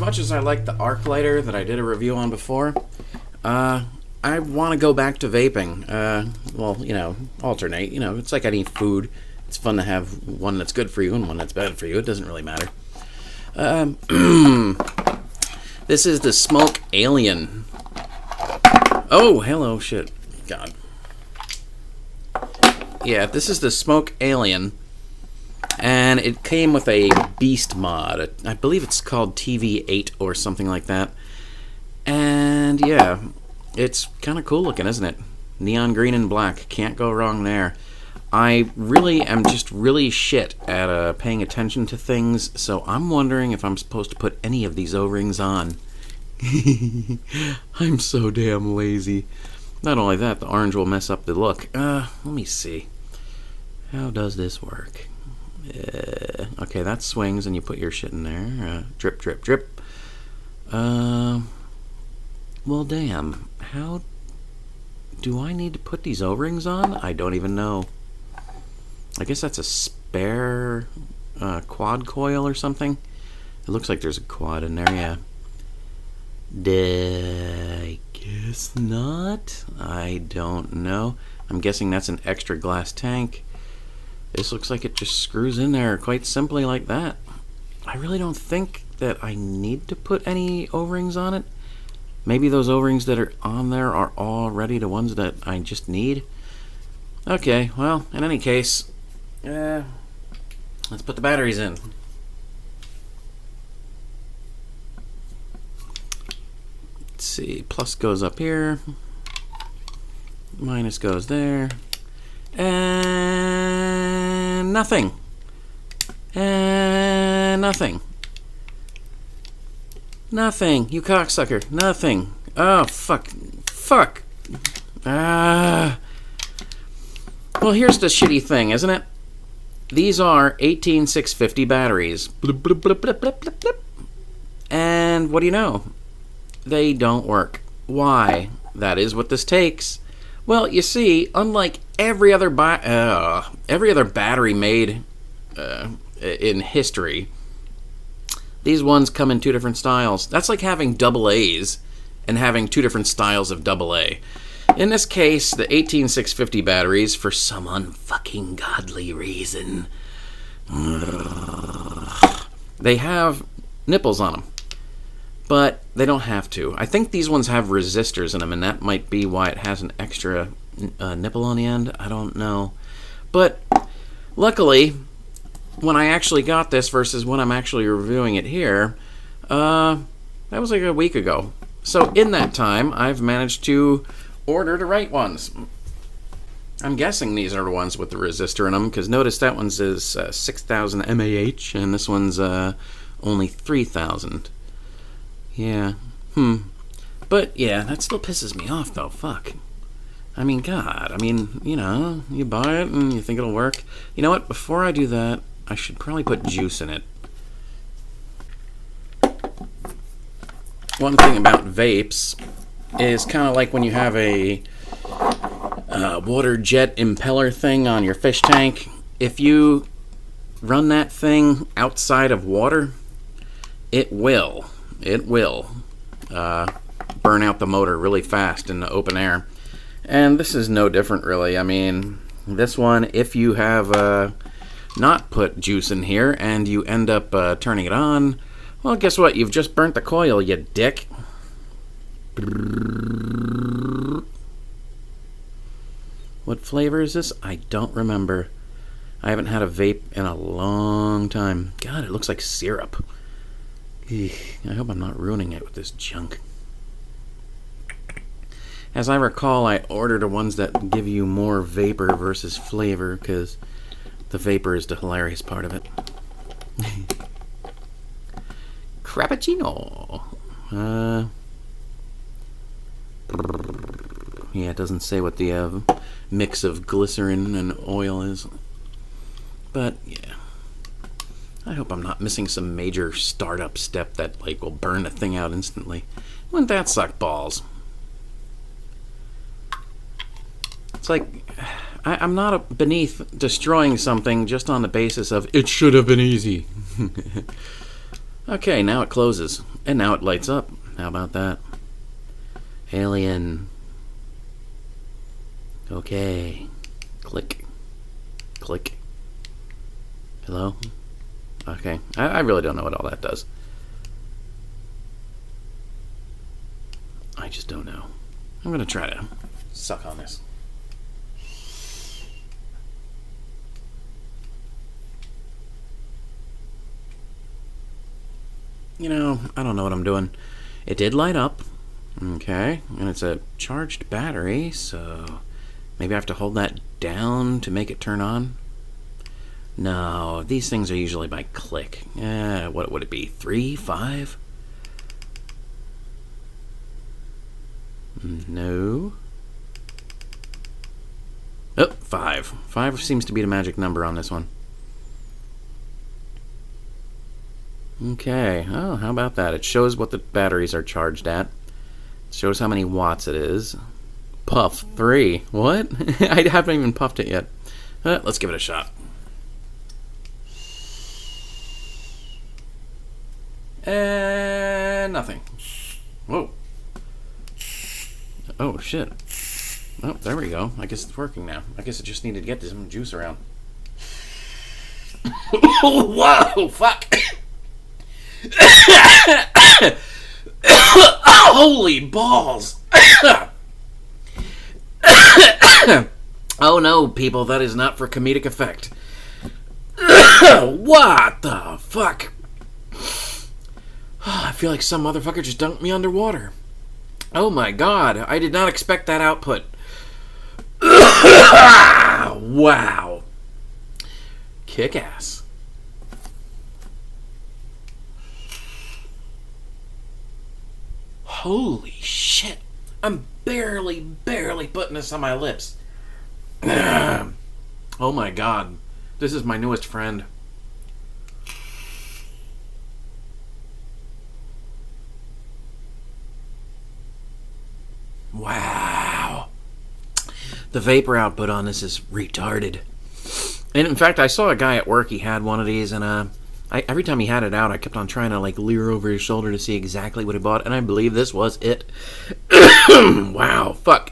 much as I like the arc lighter that I did a review on before, I want to go back to vaping. Well, you know, alternate. You know, it's like any food. It's fun to have one that's good for you and one that's bad for you. It doesn't really matter. This is the SMOK Alien. Oh, hello, shit. God. Yeah, this is the SMOK Alien. And it came with a beast mod. I believe it's called TFV8 or something like that. And yeah, it's kind of cool looking, isn't it? Neon green and black. Can't go wrong there. I really am just really shit at paying attention to things, so I'm wondering if I'm supposed to put any of these O-rings on. I'm so damn lazy. Not only that, the orange will mess up the look. Let me see. How does this work? Okay, that swings and you put your shit in there. Drip, drip, drip. Well, damn. How do I need to put these O-rings on? I don't even know. I guess that's a spare quad coil or something. It looks like there's a quad in there, yeah. I guess not. I don't know. I'm guessing that's an extra glass tank. This looks like it just screws in there quite simply like that. I really don't think that I need to put any O-rings on it. Maybe those O-rings that are on there are already the ones that I just need. Okay, well, in any case, let's put the batteries in. Let's see, plus goes up here, minus goes there, and nothing, and nothing, nothing, you cocksucker, nothing. Oh, fuck, fuck. Well, here's the shitty thing, isn't it? These are 18650 batteries. Blip, blip, blip, blip, blip, blip, blip. And what do you know? They don't work. Why? That is what this takes. Well, you see, unlike every other battery made in history, these ones come in two different styles. That's like having double A's and having two different styles of double A. In this case, the 18650 batteries, for some unfucking godly reason, they have nipples on them. But they don't have to. I think these ones have resistors in them, and that might be why it has an extra nipple on the end. I don't know. But luckily, when I actually got this versus when I'm actually reviewing it here, that was like a week ago. So in that time, I've managed to order the right ones. I'm guessing these are the ones with the resistor in them, because notice that one's is 6,000 mAh, and this one's only 3,000. Yeah. But yeah, that still pisses me off though. Fuck. I mean, God. I mean, you know, you buy it and you think it'll work. You know what? Before I do that, I should probably put juice in it. One thing about vapes is kind of like when you have a water jet impeller thing on your fish tank. If you run that thing outside of water, it will burn out the motor really fast in the open air. And this is no different, really. I mean, this one, if you have not put juice in here and you end up turning it on, well, guess what? You've just burnt the coil, you dick. What flavor is this? I don't remember. I haven't had a vape in a long time. God, it looks like syrup. I hope I'm not ruining it with this junk. As I recall, I ordered the ones that give you more vapor versus flavor, because the vapor is the hilarious part of it. Crappuccino. Yeah, it doesn't say what the mix of glycerin and oil is. But, yeah. I hope I'm not missing some major startup step that like will burn the thing out instantly. Wouldn't that suck balls? It's like, I'm not beneath destroying something just on the basis of it should have been easy. Okay, now it closes. And now it lights up. How about that? Alien. Okay. Click. Click. Hello? Okay. I really don't know what all that does. I just don't know. I'm gonna try to suck on this. You know, I don't know what I'm doing. It did light up. Okay. And it's a charged battery, so maybe I have to hold that down to make it turn on. No, these things are usually by click. What would it be? 3, 5? No. Oh, 5. 5 seems to be the magic number on this one. Okay. Oh, how about that? It shows what the batteries are charged at. It shows how many watts it is. Puff 3. What? I haven't even puffed it yet. Let's give it a shot. And nothing. Whoa. Oh, shit. Oh, there we go. I guess it's working now. I guess it just needed to get some juice around. Whoa, fuck. Holy balls. Oh no, people, that is not for comedic effect. What the fuck? I feel like some motherfucker just dunked me underwater. Oh my god, I did not expect that output. Wow. Kick ass. Holy shit. I'm barely putting this on my lips. Oh my god. This is my newest friend. Wow. The vapor output on this is retarded. And in fact, I saw a guy at work, he had one of these, and every time he had it out, I kept on trying to like leer over his shoulder to see exactly what he bought, and I believe this was it. Wow, fuck.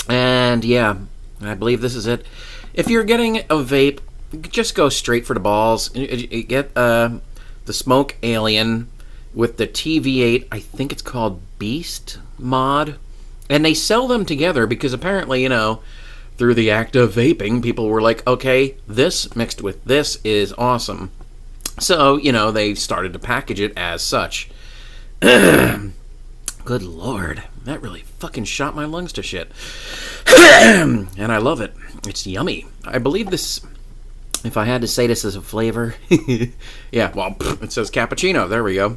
And yeah, I believe this is it. If you're getting a vape, just go straight for the balls. You get the SMOK Alien with the TFV8, I think it's called Beast mod. And they sell them together because apparently, you know, through the act of vaping, people were like, okay, this mixed with this is awesome. So, you know, they started to package it as such. Good lord, that really fucking shot my lungs to shit. And I love it. It's yummy. I believe this, if I had to say this as a flavor, yeah, well, it says cappuccino. There we go.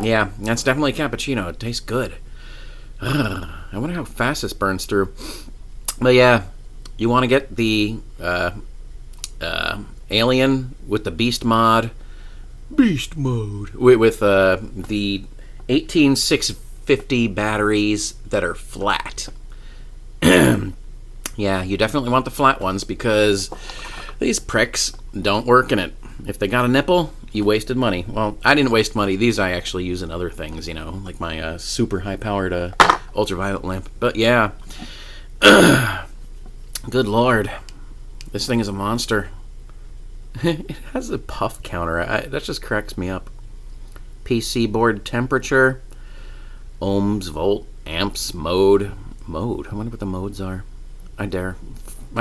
Yeah, that's definitely cappuccino. It tastes good. I wonder how fast this burns through. But yeah, you want to get the Alien with the Beast mod. Beast mode. With the 18650 batteries that are flat. Yeah, you definitely want the flat ones because these pricks don't work in it. If they got a nipple, you wasted money. Well, I didn't waste money. These I actually use in other things, you know, like my super high-powered ultraviolet lamp. But yeah, good lord, this thing is a monster. It has a puff counter. That just cracks me up. PC board temperature, ohms, volt, amps, mode. I wonder what the modes are. I dare.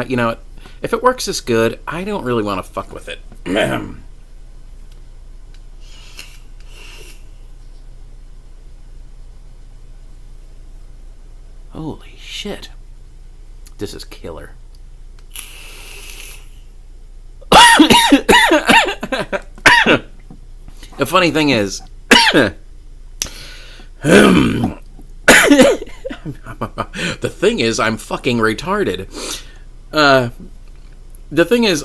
You know what? If it works this good, I don't really want to fuck with it. Holy shit. This is killer. The funny thing is, I'm fucking retarded. The thing is,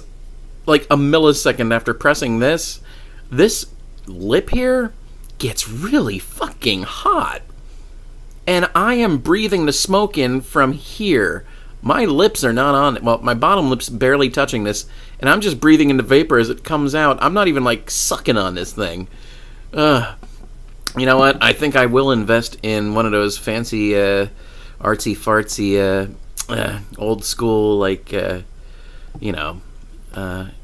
like a millisecond after pressing this lip here gets really fucking hot. And I am breathing the smoke in from here. My lips are not on it. Well, my bottom lip's barely touching this, and I'm just breathing in the vapor as it comes out. I'm not even, like, sucking on this thing. You know what? I think I will invest in one of those fancy, artsy-fartsy, old school, like,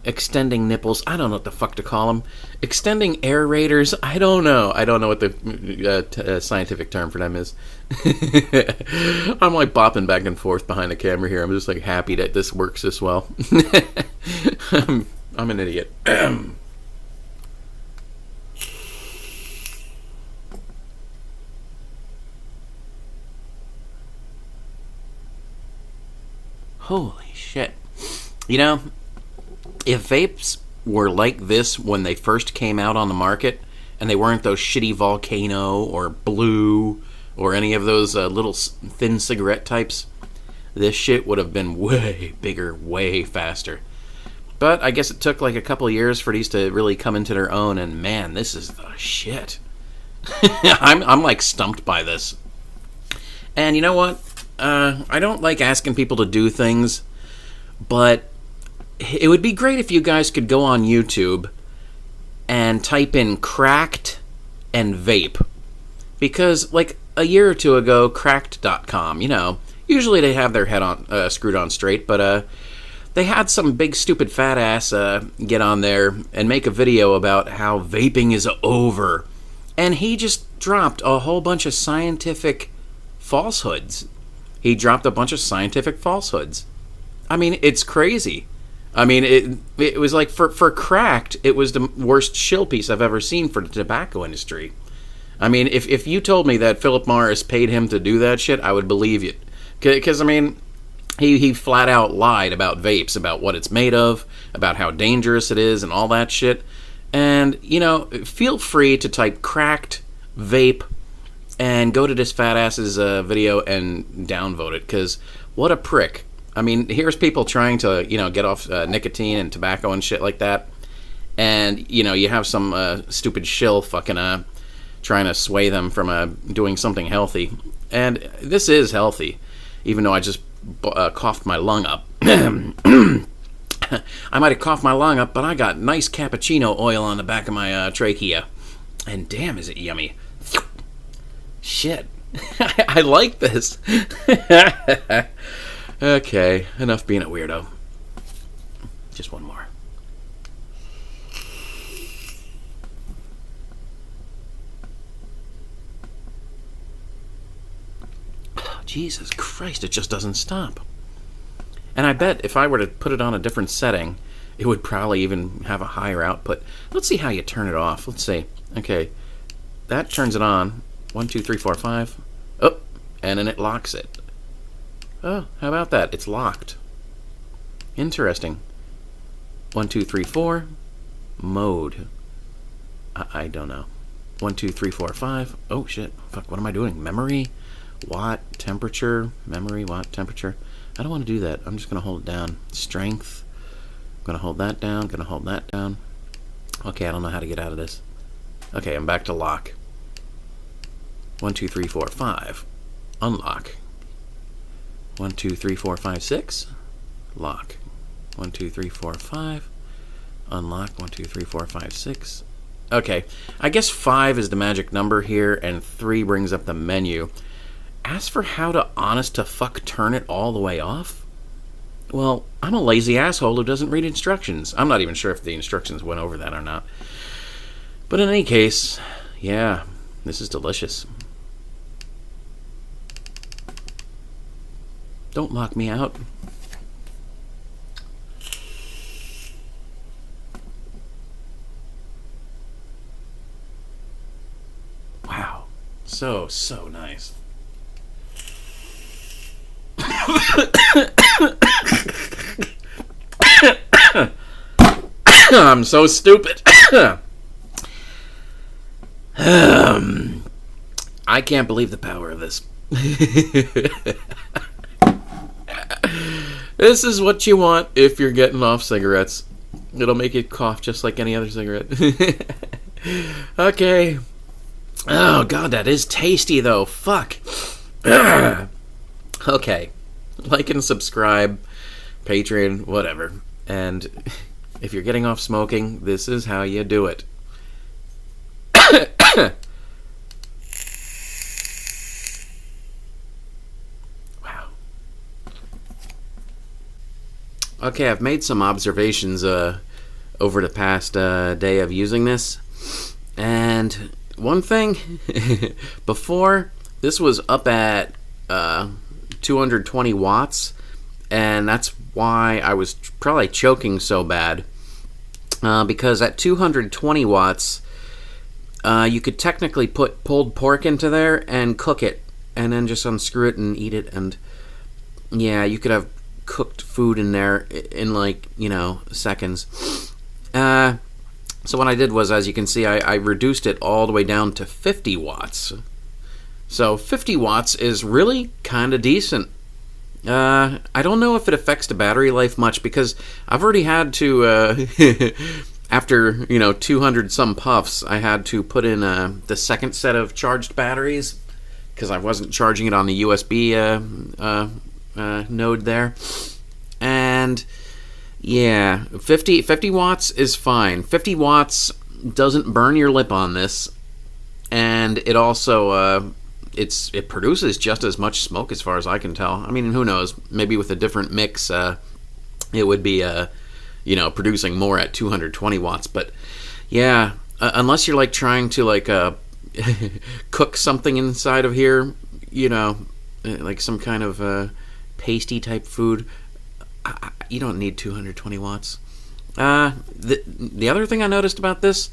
extending nipples. I don't know what the fuck to call them. Extending aerators. I don't know. I don't know what the scientific term for them is. I'm like bopping back and forth behind the camera here. I'm just like happy that this works this well. I'm an idiot. Holy shit. You know, if vapes were like this when they first came out on the market, and they weren't those shitty Volcano or Blue or any of those little thin cigarette types, this shit would have been way bigger, way faster. But I guess it took like a couple of years for these to really come into their own, and man, this is the shit. I'm like stumped by this. And you know what? I don't like asking people to do things, but it would be great if you guys could go on YouTube and type in cracked and vape. Because, like, a year or two ago, cracked.com, usually they have their head on screwed on straight, but they had some big stupid fat ass get on there and make a video about how vaping is over. And he just dropped a whole bunch of scientific falsehoods. He dropped a bunch of scientific falsehoods. I mean, it's crazy. I mean, it was like, for cracked, it was the worst shill piece I've ever seen for the tobacco industry. I mean, if you told me that Philip Morris paid him to do that shit, I would believe you. Because, I mean, he flat out lied about vapes, about what it's made of, about how dangerous it is, and all that shit. And, feel free to type cracked vape and go to this fat ass's video and downvote it, because what a prick. I mean, here's people trying to, get off nicotine and tobacco and shit like that, and, you have some stupid shill fucking trying to sway them from doing something healthy. And this is healthy, even though I just coughed my lung up. I might have coughed my lung up, but I got nice cappuccino oil on the back of my trachea. And damn, is it yummy. Shit. I like this. Okay, enough being a weirdo. Just one more. Oh, Jesus Christ, it just doesn't stop. And I bet if I were to put it on a different setting, it would probably even have a higher output. Let's see how you turn it off. Let's see. Okay, that turns it on. 1, 2, 3, 4, 5. Oh, and then it locks it. Oh, how about that? It's locked. Interesting. 1, 2, 3, 4. Mode. I don't know. 1, 2, 3, 4, 5. Oh, shit. Fuck, what am I doing? Memory? Watt? Temperature? Memory? Watt? Temperature? I don't want to do that. I'm just going to hold it down. Strength. I'm going to hold that down. Going to hold that down. Okay, I don't know how to get out of this. Okay, I'm back to lock. 1, 2, 3, 4, 5. Unlock. 1, 2, 3, 4, 5, 6. Lock. 1, 2, 3, 4, 5. Unlock. 1, 2, 3, 4, 5, 6. Okay, I guess 5 is the magic number here, and 3 brings up the menu. As for how to honest to fuck turn it all the way off? Well, I'm a lazy asshole who doesn't read instructions. I'm not even sure if the instructions went over that or not. But in any case, yeah, this is delicious. Don't lock me out. Wow. So nice. I'm so stupid. I can't believe the power of this. This is what you want if you're getting off cigarettes. It'll make you cough just like any other cigarette. Okay. Oh, God, that is tasty, though. Fuck. Okay. Like and subscribe, Patreon, whatever. And if you're getting off smoking, this is how you do it. Wow. Okay, I've made some observations over the past day of using this. And one thing, before, this was up at 220 watts, and that's why I was probably choking so bad. Because at 220 watts, you could technically put pulled pork into there and cook it, and then just unscrew it and eat it, and yeah, you could have cooked food in there in like, seconds. So what I did was, as you can see, I reduced it all the way down to 50 watts. So 50 watts is really kind of decent. I don't know if it affects the battery life much, because I've already had to, after, 200 some puffs, I had to put in the second set of charged batteries, because I wasn't charging it on the USB node there. And yeah, 50 watts is fine. 50 watts doesn't burn your lip on this, and it also it produces just as much smoke as far as I can tell. I mean, who knows? Maybe with a different mix, it would be producing more at 220 watts. But yeah, unless you're like trying to like cook something inside of here, like some kind of pasty type food, you don't need 220 watts. The other thing I noticed about this,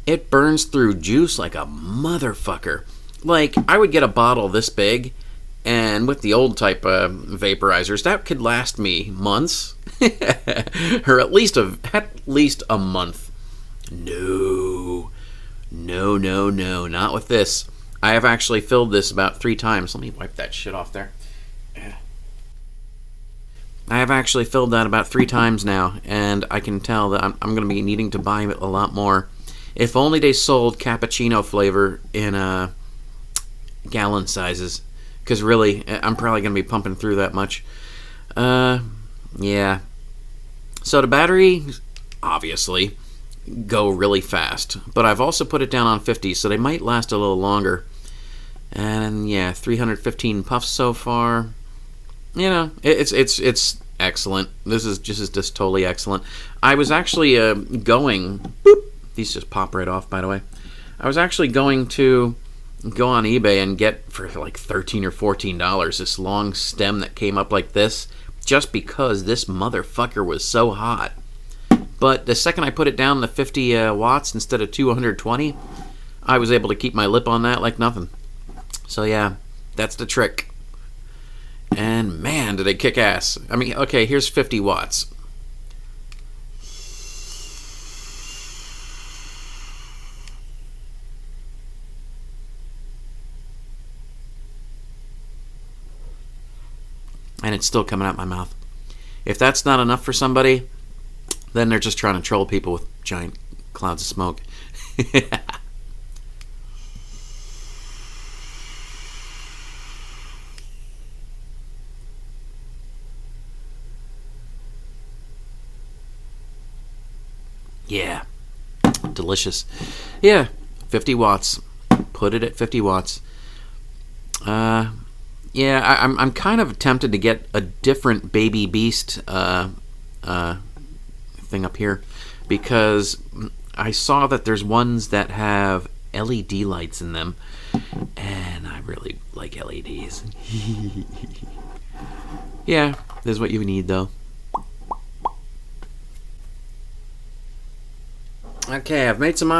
it burns through juice like a motherfucker. Like, I would get a bottle this big, and with the old type of vaporizers, that could last me months, or at least a month. No, not with this. I have actually filled this about 3 times. Let me wipe that shit off there. I have actually filled that about 3 times now, and I can tell that I'm going to be needing to buy it a lot more. If only they sold cappuccino flavor in gallon sizes, because really, I'm probably going to be pumping through that much. Yeah. So the battery, obviously, go really fast, but I've also put it down on 50, so they might last a little longer. And yeah, 315 puffs so far. It's excellent. This is just totally excellent. I was actually going. Boop, these just pop right off, by the way. I was actually going to go on eBay and get for like $13 or $14 this long stem that came up like this, just because this motherfucker was so hot. But the second I put it down to 50 watts instead of 220, I was able to keep my lip on that like nothing. So yeah, that's the trick. And man, did they kick ass. I mean, okay, here's 50 watts. And it's still coming out my mouth. If that's not enough for somebody, then they're just trying to troll people with giant clouds of smoke. Yeah, delicious. Yeah, 50 watts. Put it at 50 watts. Yeah, I'm kind of tempted to get a different Baby Beast thing up here, because I saw that there's ones that have LED lights in them, and I really like LEDs. Yeah, this is what you need, though. Okay, I've made some